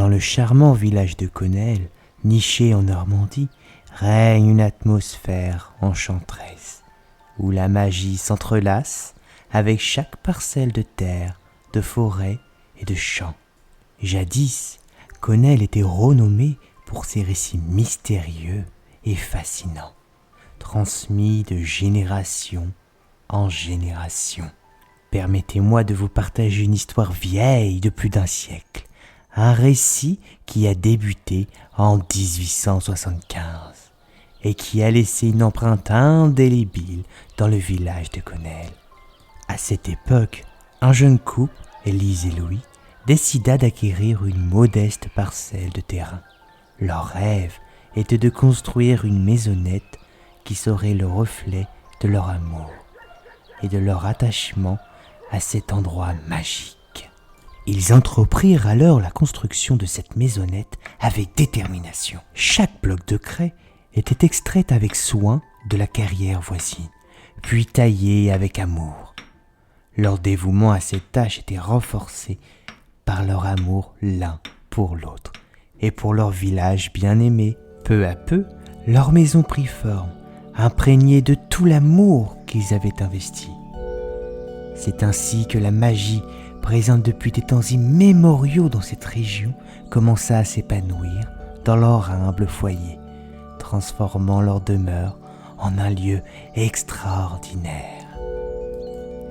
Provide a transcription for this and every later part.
Dans le charmant village de Connelle, niché en Normandie, règne une atmosphère enchanteresse, où la magie s'entrelace avec chaque parcelle de terre, de forêt et de champs. Jadis, Connelle était renommée pour ses récits mystérieux et fascinants, transmis de génération en génération. Permettez-moi de vous partager une histoire vieille de plus d'un siècle, un récit qui a débuté en 1875 et qui a laissé une empreinte indélébile dans le village de Connelle. À cette époque, un jeune couple, Élise et Louis, décida d'acquérir une modeste parcelle de terrain. Leur rêve était de construire une maisonnette qui serait le reflet de leur amour et de leur attachement à cet endroit magique. Ils entreprirent alors la construction de cette maisonnette avec détermination. Chaque bloc de craie était extrait avec soin de la carrière voisine, puis taillé avec amour. Leur dévouement à cette tâche était renforcé par leur amour l'un pour l'autre et pour leur village bien-aimé. Peu à peu, leur maison prit forme, imprégnée de tout l'amour qu'ils avaient investi. C'est ainsi que la magie, présente depuis des temps immémoriaux dans cette région, commença à s'épanouir dans leur humble foyer, transformant leur demeure en un lieu extraordinaire.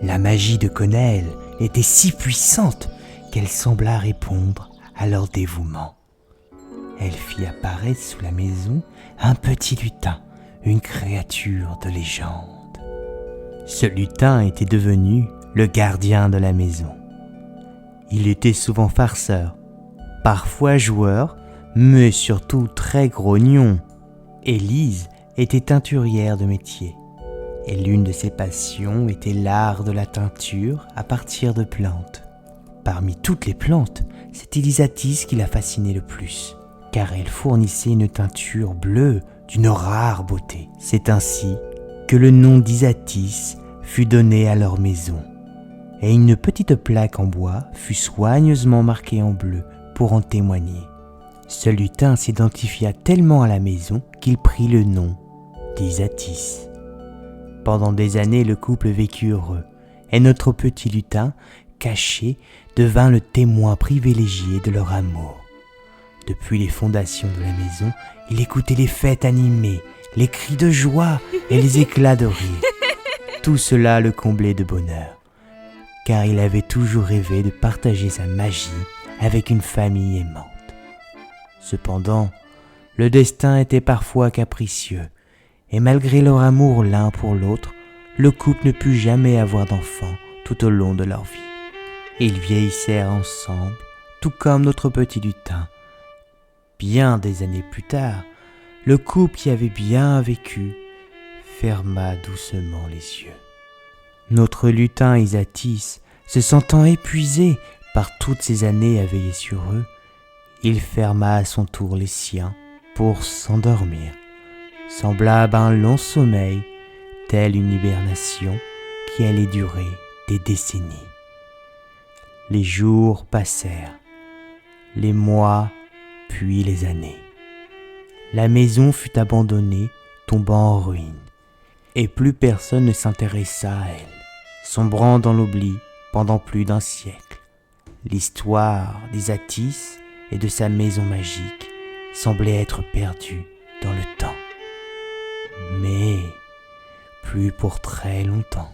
La magie de Connelle était si puissante qu'elle sembla répondre à leur dévouement. Elle fit apparaître sous la maison un petit lutin, une créature de légende. Ce lutin était devenu le gardien de la maison. Il était souvent farceur, parfois joueur, mais surtout très grognon. Élise était teinturière de métier, et l'une de ses passions était l'art de la teinture à partir de plantes. Parmi toutes les plantes, c'est Ilisatis qui la fascinait le plus, car elle fournissait une teinture bleue d'une rare beauté. C'est ainsi que le nom d'Isatis fut donné à leur maison, et une petite plaque en bois fut soigneusement marquée en bleu pour en témoigner. Ce lutin s'identifia tellement à la maison qu'il prit le nom d'Isatis. Pendant des années, le couple vécut heureux, et notre petit lutin, caché, devint le témoin privilégié de leur amour. Depuis les fondations de la maison, il écoutait les fêtes animées, les cris de joie et les éclats de rire. Tout cela le comblait de bonheur, car il avait toujours rêvé de partager sa magie avec une famille aimante. Cependant, le destin était parfois capricieux, et malgré leur amour l'un pour l'autre, le couple ne put jamais avoir d'enfants tout au long de leur vie. Ils vieillissèrent ensemble, tout comme notre petit lutin. Bien des années plus tard, le couple qui avait bien vécu ferma doucement les yeux. Notre lutin Isatis, se sentant épuisé par toutes ces années à veiller sur eux, il ferma à son tour les siens pour s'endormir, semblable à un long sommeil, telle une hibernation qui allait durer des décennies. Les jours passèrent, les mois, puis les années. La maison fut abandonnée, tombant en ruine, et plus personne ne s'intéressa à elle, sombrant dans l'oubli pendant plus d'un siècle. L'histoire d'Isatis et de sa maison magique semblait être perdue dans le temps. Mais plus pour très longtemps.